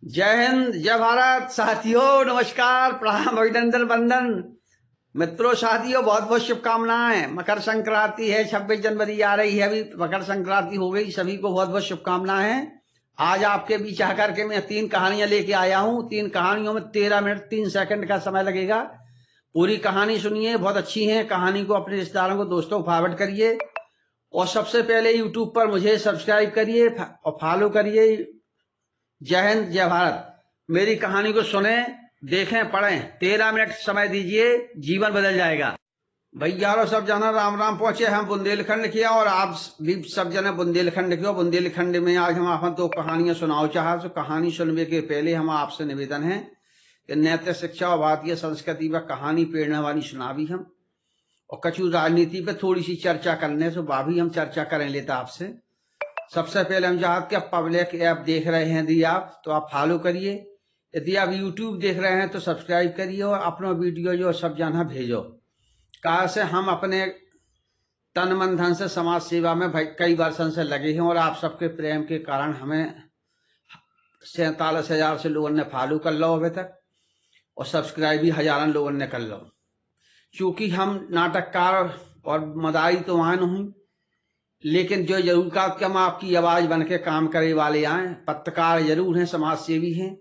जय हिंद, जय भारत। साथियों नमस्कार, प्रणाम, अभिनंदन, वंदन। मित्रों, साथियों, बहुत बहुत शुभकामनाएं। मकर संक्रांति है, 26 जनवरी आ रही है, अभी मकर संक्रांति हो गई। सभी को बहुत बहुत शुभकामनाएं। आज आपके बीच आकर के मैं 3 कहानियां लेके आया हूं। 3 कहानियों में 13 मिनट 3 सेकंड का समय लगेगा। पूरी कहानी सुनिए, बहुत अच्छी है। कहानी को अपने रिश्तेदारों को, दोस्तों को फॉरवर्ड करिए। और सबसे पहले यूट्यूब पर मुझे सब्सक्राइब करिए और फॉलो करिए। जय हिंद, जय भारत। मेरी कहानी को सुने, देखें, पढ़ें। 13 मिनट समय दीजिए, जीवन बदल जाएगा। भैया और सब जना राम राम पहुंचे। हम बुंदेलखंड के और आप भी सब जने बुंदेलखंड के। बुंदेलखंड में आज हम आप 2 कहानियां सुनाओ चाह। तो कहानी सुनने के पहले हम आपसे निवेदन है कि नैतिक शिक्षा और भारतीय संस्कृति व कहानी प्रेरणा वाली सुना भी हम, और कछु राजनीति पे थोड़ी सी चर्चा करने से वह भी हम चर्चा करें लेता आपसे। सबसे पहले हम चाहते हैं पब्लिक ऐप देख रहे हैं यदि आप, तो आप फॉलो करिए। यदि आप यूट्यूब देख रहे हैं तो सब्सक्राइब करिए और अपना वीडियो जो सब जना भेजो। कहा से हम अपने तन मन धन से समाज सेवा में भाई कई वर्षों से लगे हैं, और आप सबके प्रेम के कारण हमें 47,000 से लोगों ने फॉलो कर लो अभी तक, और सब्सक्राइब भी हजारों लोगों ने कर लो। चूंकि हम नाटककार और मदारी तो वहां नहीं, लेकिन जो जरूर का कि हम आपकी आवाज बन के काम करे वाले आए। पत्रकार जरूर हैं, समाज सेवी हैं।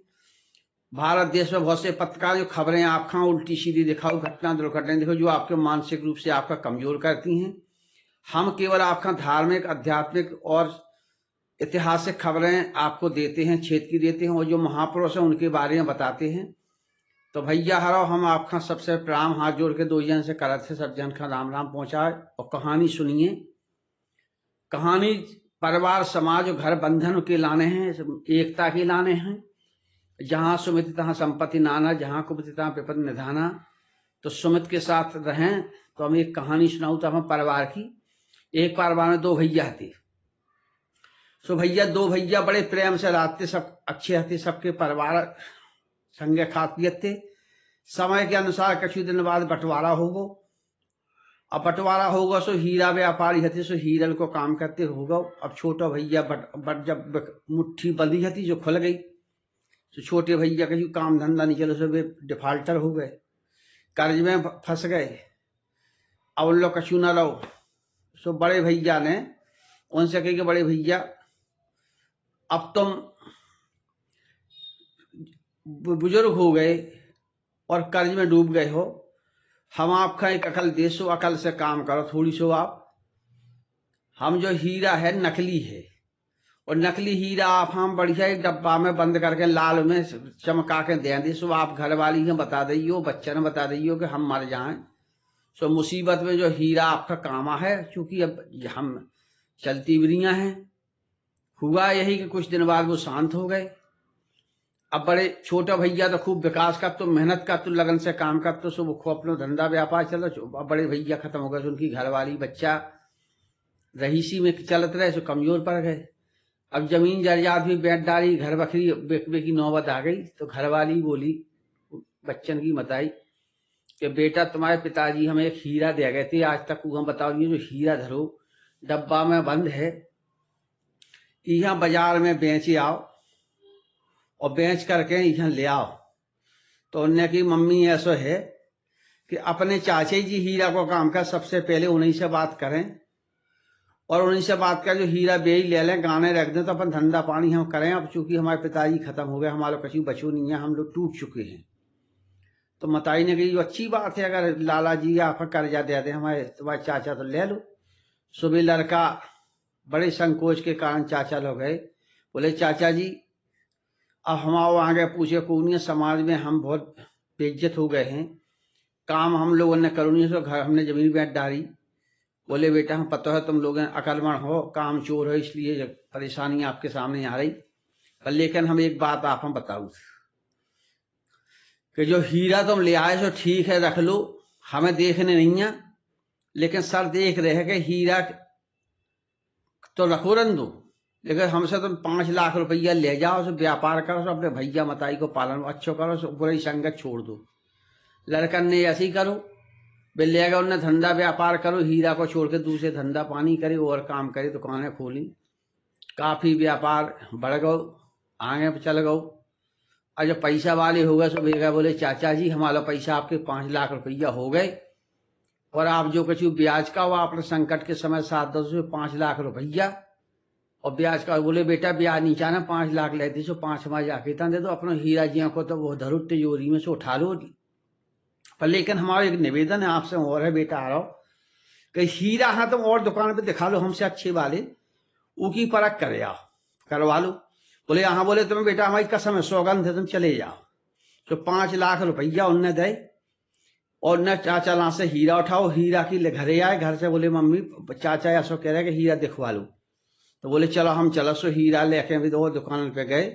भारत देश में बहुत से पत्रकार जो खबरें आप खां उल्टी सीधी दिखाओ, घटना दुर्घटनाएं दिखाओ, जो आपके मानसिक रूप से आपका कमजोर करती हैं। हम केवल आपका धार्मिक, आध्यात्मिक और ऐतिहासिक खबरें आपको देते हैं, क्षेत्र की देते हैं, और जो महापुरुष हैं उनके बारे में बताते हैं। तो भैया हरो, हम आपका सबसे प्रणाम हाथ जोड़ के 2 जन से करत थे, सब जन का राम राम पहुंचाए। और कहानी सुनिए। कहानी परिवार, समाज और घर बंधन के लाने हैं, एकता के लाने हैं। जहां सुमित तहां संपत्ति नाना, जहां कुमित तहां विपद निधाना। तो सुमित के साथ रहें। तो हम एक कहानी सुनाऊं तो हम परिवार की। एक परिवार में 2 भैया थे। सो भैया 2 भैया बड़े प्रेम से रहते, सब अच्छे थे, सबके परिवार संगे खातियत थे। समय के अनुसार कुछ दिन बाद बंटवारा होगो। अब बंटवारा होगा सो हीरा व्यापारी हथे, सो हीरल को काम करते होगा। अब छोटा भैया जब मुट्ठी बंधी हती जो खुल गई, तो छोटे भैया कहीं काम धंधा नहीं चलो, सो वे डिफाल्टर हो गए, कर्ज में फंस गए। अब उन लोग कछु ना रहो। सो बड़े भैया ने उनसे कही कि बड़े भैया, अब तुम बुजुर्ग हो गए और कर्ज में डूब गए हो, हम आपका एक अकल दे, सो अकल से काम करो थोड़ी सो आप। हम जो हीरा है नकली है, और नकली हीरा आप हम बढ़िया एक डब्बा में बंद करके लाल में चमका के दे दी। सो आप घर वाली ने बता दियो, बच्चे ने बता दियो कि हम मर जाएं। सो मुसीबत में जो हीरा आपका कामा है, चूंकि अब हम चलती बिरिया हैं। हुआ यही कि कुछ दिन बाद वो शांत हो गए। अब बड़े छोटा भैया तो खूब विकास का, तो मेहनत का, तो लगन से काम कर, तो सो वो खूब अपना धंधा व्यापार चल रहा। अब बड़े भैया खत्म हो गए, तो उनकी घरवाली बच्चा रहीसी में चलत रहे, सो कमजोर पड़ गए। अब जमीन जायदाद भी बेच डाली, घर बकरी बेचने की नौबत आ गई। तो घरवाली बोली, बच्चन की बताई कि बेटा तुम्हारे पिताजी हमें एक हीरा दे गए थे, आज तक हम बताओ ये जो हीरा धरो डब्बा में बंद है, यहाँ बाजार में बेच आओ और बेच करके यहाँ ले आओ। तो उनने की मम्मी ऐसा है कि अपने चाचे जी हीरा को काम कर, सबसे पहले उन्हीं से बात करें, और उन्हीं से बात कर जो हीरा बेच ले लें, गाने रख दें, तो अपन धंधा पानी हम करें। अब चूंकि हमारे पिताजी खत्म हो गए, हमारे कछु बचू नहीं है, हम लोग टूट चुके हैं। तो मताई ने कही अच्छी बात है, अगर लाला जी आपका कर्जा दे दे हमारे, तुम्हारे चाचा, तो ले लो। सुबह लड़का बड़े संकोच के कारण चाचा लोग गए, बोले चाचा जी अब हम आओ आगे पूछे कौन, समाज में हम बहुत बेइज्जत हो गए हैं, काम हम लोगों ने करो नहीं, सो घर हमने जमीन बेच डाली। बोले बेटा हम पता है तुम लोग अकलमण हो, काम चोर हो, इसलिए परेशानी आपके सामने आ रही, पर लेकिन हम एक बात आप हम बताओ कि जो हीरा तुम ले आए सो ठीक है, रख लो, हमें देखने नहीं है, लेकिन सर देख रहे हैं कि हीरा तो रखो रन दो, लेकिन हमसे तुम 5 लाख रुपया ले जाओ, सो व्यापार करो, सो अपने भैया मताई को पालन अच्छो करो, सो बुरी संगत छोड़ दो। लड़कन ने ऐसे ही करो, ले गए उन्हें धंधा व्यापार करो, हीरा को छोड़ के दूसरे धंधा पानी करे और काम करे, दुकानें खोली, काफी व्यापार बढ़ गो, आगे चल गो। और जब पैसा वाले हो गए तो बेगा बोले चाचा जी हमारा पैसा आपके 5 लाख रुपया हो गए और आप जो कुछ ब्याज का हुआ आपने संकट के समय 7-10 में 5 लाख रुपया और ब्याज का बोले बेटा ब्याज नहीं चाहना 5 लाख लेते सो 5 माह जाके इतना दे दो अपना हीरा जिया को तो वो धरो तिजोरी में से उठा लो। पर लेकिन हमारा एक निवेदन है आपसे और है बेटा आ रहा हो कि हीरा हाँ तुम और दुकान पे दिखा लो हमसे अच्छे वाले उकी परख करे आओ करवा लो। बोले यहाँ बोले तुम्हें बेटा हमारी कसम है सौगंध है तुम चले जाओ। तो 5 लाख रुपया उनने दे और न चाचा ला से हीरा उठाओ हीरा की घरे आए घर से बोले मम्मी चाचा ऐसा कह रहे कि हीरा दिखवा लो। तो बोले चलो हम चलो सो हीरा लेके भी दो दुकान पे गए।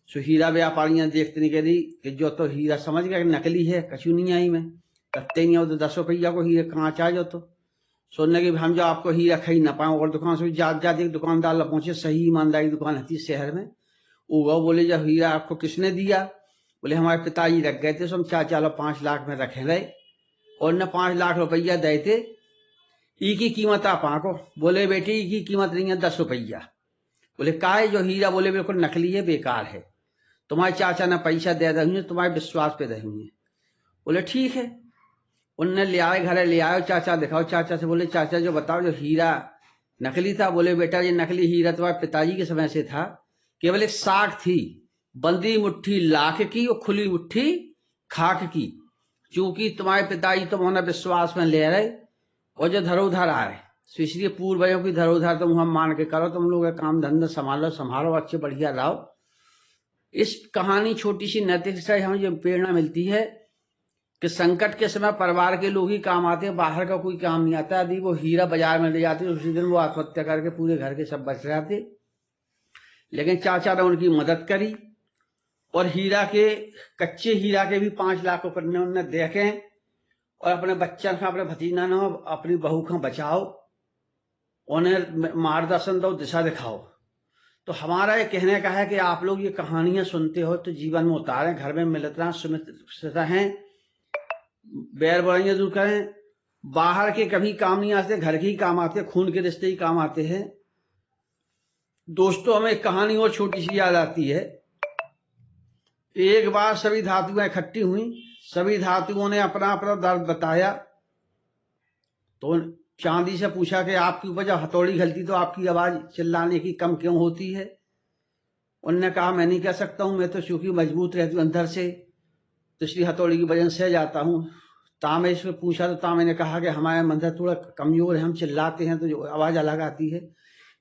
सो हीरा व्यापारियां देखते नहीं करी कि जो तो हीरा समझ गया कि नकली है कछु नहीं आई में करते नहीं हो तो 10 रुपया को हीरे कहाँ चाह जो तो सोचने की हम जो आपको हीरा खरीद ना पाए और दुकान से ज्यादा दुकानदार ला पहुंचे सही ईमानदारी दुकान थी शहर में वो बोले जब हीरा आपको किसने दिया बोले हमारे पिताजी रख गए थे सो हम चाचा लो 5 लाख में रखे रहे और न 5 लाख रुपया दे थे ई की कीमत आप आको बोले बेटी ई की कीमत नहीं है 10 रुपया। बोले काहे जो हीरा बोले बिल्कुल नकली है बेकार है तुम्हारे चाचा ने पैसा दे रही तुम्हारे विश्वास पे रही है। बोले ठीक है उनने ले आए घरे ले आए चाचा दिखाओ चाचा से बोले चाचा जो बताओ जो हीरा नकली था। बोले बेटा ये नकली हीरा तुम्हारे पिताजी के समय से था केवल एक साख थी बंदी मुट्ठी लाख की और खुली मुट्ठी खाक की चूंकि तुम्हारे पिताजी तुम्हारा विश्वास में ले रहे और जो धरोधर आए तो इसलिए पूर्वजों की धरोधर तुम हम मान के करो तुम लोग काम धंधा संभालो अच्छे बढ़िया रहो। इस कहानी छोटी सी नैतिक से हमें जो प्रेरणा मिलती है कि संकट के समय परिवार के लोग ही काम आते हैं बाहर का कोई काम नहीं आता। यदि वो हीरा बाजार में ले जाते उसी दिन वो आत्महत्या करके पूरे घर के सब बच जाते। लेकिन चाचा ने उनकी मदद करी और हीरा के कच्चे हीरा के भी 5 लाख रुपये उन्होंने देखे और अपने बच्चन का अपने भतीजा ने अपनी बहू का बचाओ उन्हें मार्गदर्शन दो दिशा दिखाओ। तो हमारा ये कहने का है कि आप लोग ये कहानियां सुनते हो तो जीवन में उतारें घर में मिलता सुमित रहें बैर बुराइयां दूर करें। बाहर के कभी काम नहीं आते घर के ही काम आते खून के रिश्ते ही काम आते हैं। दोस्तों हमें एक कहानी और छोटी सी याद आती है। एक बार सभी धातुएं इकट्ठी हुई सभी धातुओं ने अपना अपना दर्द बताया तो चांदी से पूछा कि आपके ऊपर जब हथौड़ी घलती तो आपकी आवाज चिल्लाने की कम क्यों होती है। उनने कहा मैं नहीं कह सकता हूं मैं तो चूंकि मजबूत रहती हूं अंदर से तो इसलिए हथौड़ी की वजह से जाता हूं। तामे से पूछा तो तामे ने कहा कि हमारे मंदिर थोड़ा कमजोर है हम चिल्लाते हैं तो जो आवाज अलग आती है।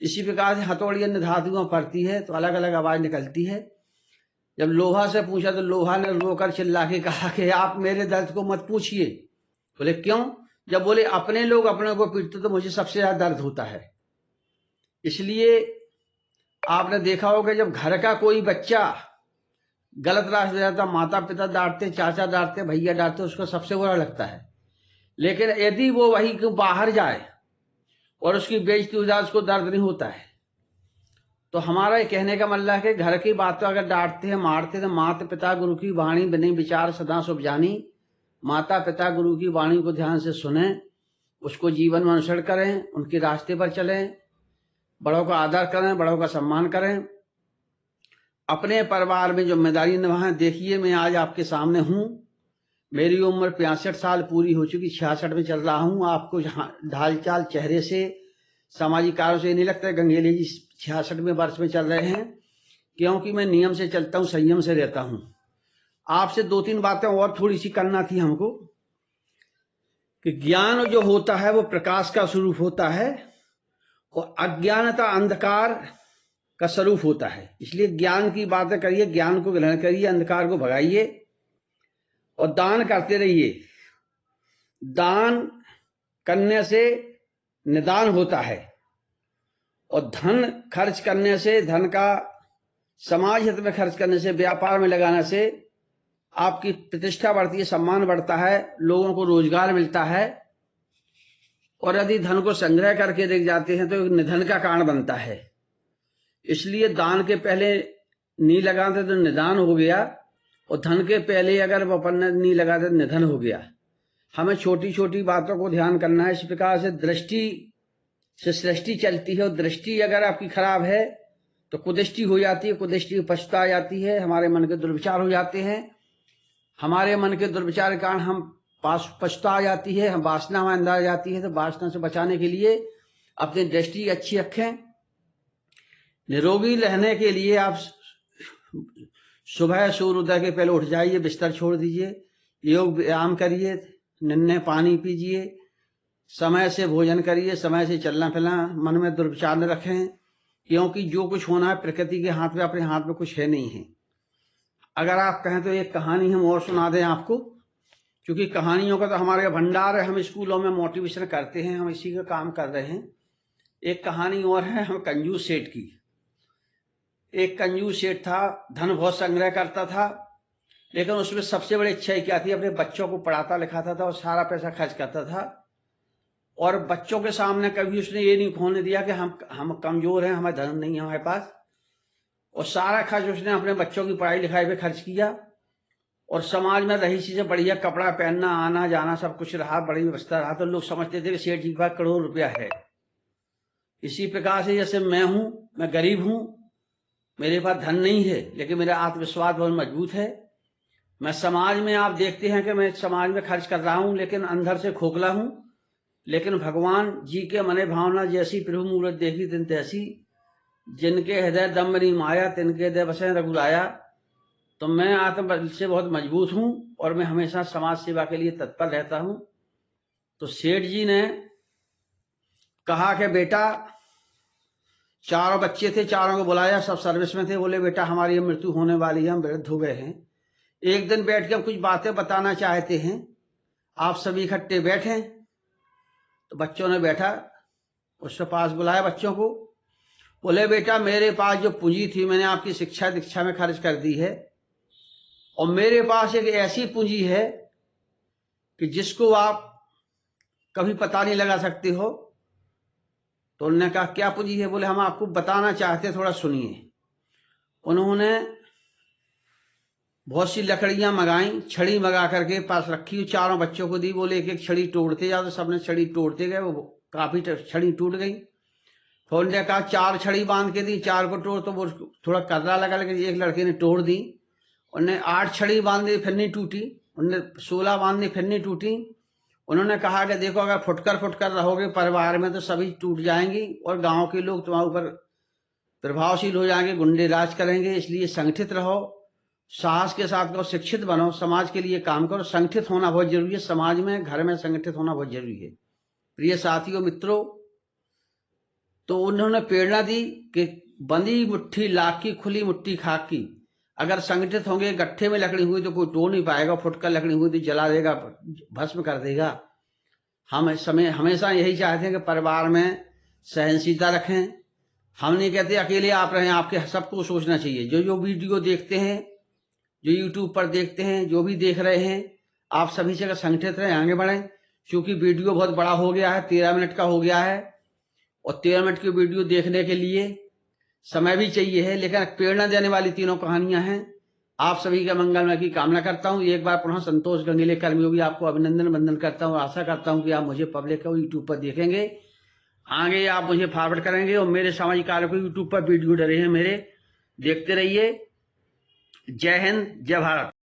इसी प्रकार से हथौड़ी अन्य धातुओं पड़ती है तो अलग अलग आवाज निकलती है। जब लोहा से पूछा तो लोहा ने रोकर चिल्ला के कहा कि आप मेरे दर्द को मत पूछिए। बोले क्यों। जब बोले अपने लोग अपने को पीटते तो मुझे सबसे ज्यादा दर्द होता है। इसलिए आपने देखा होगा जब घर का कोई बच्चा गलत रास्ते जाता माता पिता डांटते चाचा डांटते भैया डांटते उसको सबसे बुरा लगता है। लेकिन यदि वो वही बाहर जाए और उसकी बेइज्जती हो जाए उसको दर्द नहीं होता है। तो हमारा ये कहने का मतलब है कि घर की बातों अगर डांटते हैं मारते तो माता पिता गुरु की वाणी बने विचार सदा शुभ जानी। माता पिता गुरु की वाणी को ध्यान से सुने उसको जीवन में अनुसरण करें उनके रास्ते पर चलें बड़ों का आदर करें बड़ों का सम्मान करें अपने परिवार में जिम्मेदारी निभाएं। देखिए मैं आज आपके सामने हूं मेरी उम्र 65 साल पूरी हो चुकी 66 में चल रहा हूं। आपको ढाल चाल चेहरे से सामाजिक कार्यों से नहीं लगता है गंगेली जी 66वें वर्ष में चल रहे हैं क्योंकि मैं नियम से चलता हूं संयम से रहता हूं। आपसे 2-3 बातें और थोड़ी सी करना थी हमको कि ज्ञान जो होता है वो प्रकाश का स्वरूप होता है और अज्ञानता अंधकार का स्वरूप होता है। इसलिए ज्ञान की बातें करिए ज्ञान को ग्रहण करिए अंधकार को भगाइए और दान करते रहिए। दान करने से निदान होता है और धन खर्च करने से धन का समाज हित में खर्च करने से व्यापार में लगाने से आपकी प्रतिष्ठा बढ़ती है सम्मान बढ़ता है लोगों को रोजगार मिलता है। और यदि धन को संग्रह करके रख जाते हैं तो निधन का कारण बनता है। इसलिए दान के पहले नी लगाते तो निदान हो गया और धन के पहले अगर अपन नी लगाते तो निधन हो गया। हमें छोटी छोटी बातों को ध्यान करना है। इस प्रकार से दृष्टि से सृष्टि चलती है और दृष्टि अगर आपकी खराब है तो कुदृष्टि हो जाती है, कुदृष्टि पछता आ जाती है, हमारे मन के दुर्विचार हो जाते हैं। हमारे मन के दुर्विचार के कारण हम पछता आ जाती है, हम वासना हमारे अंदर आ जाती है। तो वासना से बचाने के लिए अपनी दृष्टि अच्छी रखें। निरोगी रहने के लिए आप सुबह सूर्योदय के पहले उठ जाइए, बिस्तर छोड़ दीजिए, योग व्यायाम करिए, निन्ने पानी पीजिए, समय से भोजन करिए, समय से चलना फिरना, मन में दुर्विचार न रखें, क्योंकि जो कुछ होना है प्रकृति के हाथ में, अपने हाथ में कुछ है नहीं है। अगर आप कहें तो एक कहानी हम और सुना दें आपको, क्योंकि कहानियों का तो हमारे भंडार है, हम स्कूलों में मोटिवेशन करते हैं, हम इसी का काम कर रहे हैं। एक कहानी और है हम कंजूस सेठ की। एक कंजूस सेठ था, धन बहुत संग्रह करता था, लेकिन उसमें सबसे बड़ी इच्छा क्या थी, अपने बच्चों को पढ़ाता लिखाता था और सारा पैसा खर्च करता था। और बच्चों के सामने कभी उसने ये नहीं खोलने दिया कि हम कमजोर हैं, हमारे धन नहीं है हमारे पास। और सारा खर्च उसने अपने बच्चों की पढ़ाई लिखाई पे खर्च किया। और समाज में रही चीजें बढ़िया, कपड़ा पहनना, आना जाना सब कुछ रहा, बड़ी व्यवस्था रहा। तो लोग समझते थे कि सेठ जी के पास करोड़ रुपया है। इसी प्रकार से जैसे मैं गरीब हूं, मेरे पास धन नहीं है, लेकिन मेरा आत्मविश्वास बहुत मजबूत है। मैं समाज में, आप देखते हैं कि मैं समाज में खर्च कर रहा हूं, लेकिन अंदर से खोखला हूं। लेकिन भगवान जी के मने भावना जैसी, प्रभु मूरत देखी तिन तैसी, जिनके हृदय दम्बनी माया, तिनके हृदय बसे रघुराया। तो मैं आत्मबल से बहुत मजबूत हूं और मैं हमेशा समाज सेवा के लिए तत्पर रहता हूं। तो सेठ जी ने कहा कि बेटा, चारों बच्चे थे, चारों को बुलाया, सब सर्विस में थे। बोले बेटा, हमारी मृत्यु होने वाली है, हम वृद्ध हो गए हैं, एक दिन बैठ के हम कुछ बातें बताना चाहते हैं, आप सभी इकट्ठे बैठे। तो बच्चों ने बैठा, उसके पास बुलाया बच्चों को। बोले बेटा, मेरे पास जो पूंजी थी मैंने आपकी शिक्षा दीक्षा में खर्च कर दी है, और मेरे पास एक ऐसी पूंजी है कि जिसको आप कभी पता नहीं लगा सकते हो। तो उन्होंने कहा क्या पूंजी है? बोले हम आपको बताना चाहते, थोड़ा सुनिए। उन्होंने बहुत सी लकड़ियां मंगाई, छड़ी मंगा करके पास रखी, चारों बच्चों को दी। बोले एक एक छड़ी तोड़ते जाओ। तो सबने छड़ी तोड़ते गए, वो काफी छड़ी टूट गई। फिर उन्होंने कहा 4 छड़ी बांध के दी, 4 को तोड़। तो वो थोड़ा कर्रा लगा, लेकिन एक लड़के ने तोड़ दी। उन्होंने 8 छड़ी बांध दी, फिर नहीं टूटी। उन्होंने 16 बांध दी, फिर नहीं टूटी। उन्होंने कहा कि देखो, अगर फुटकर रहोगे परिवार में तो सभी टूट जाएंगी और गांव के लोग तुम्हारे ऊपर प्रभावशील हो जाएंगे, गुंडे राज करेंगे। इसलिए संगठित रहो, साहस के साथ करो, शिक्षित बनो, समाज के लिए काम करो। संगठित होना बहुत जरूरी है, समाज में, घर में संगठित होना बहुत जरूरी है। प्रिय साथियों, मित्रों, तो उन्होंने प्रेरणा दी कि बंदी मुट्ठी लाख की, खुली मुट्ठी खाक की। अगर संगठित होंगे, गट्ठे में लकड़ी हुई तो कोई तोड़ नहीं पाएगा, फुटकर लकड़ी हुई तो जला देगा, भस्म कर देगा। हम हमेशा यही चाहते हैं कि परिवार में सहनशीलता रखें। हम नहीं कहते अकेले आप रहें, आपके सबको सोचना चाहिए। जो वीडियो देखते हैं, जो यूट्यूब पर देखते हैं, जो भी देख रहे हैं, आप सभी से संगठित रहें, आगे बढ़ें। क्योंकि वीडियो बहुत बड़ा हो गया है, 13 मिनट का हो गया है, और 13 मिनट की वीडियो देखने के लिए समय भी चाहिए है, लेकिन प्रेरणा देने वाली तीनों कहानियां हैं। आप सभी का मंगलमय की कामना करता हूं। एक बार पुनः संतोष गंगीले कर्मयोगी आपको अभिनंदन वंदन करता हूं। आशा करता हूं कि आप मुझे पब्लिक को यूट्यूब पर देखेंगे, आगे आप मुझे फॉरवर्ड करेंगे, और मेरे सामाजिक कार्य को यूट्यूब पर वीडियो डले हैं मेरे, देखते रहिए। जय हिंद, जय भारत।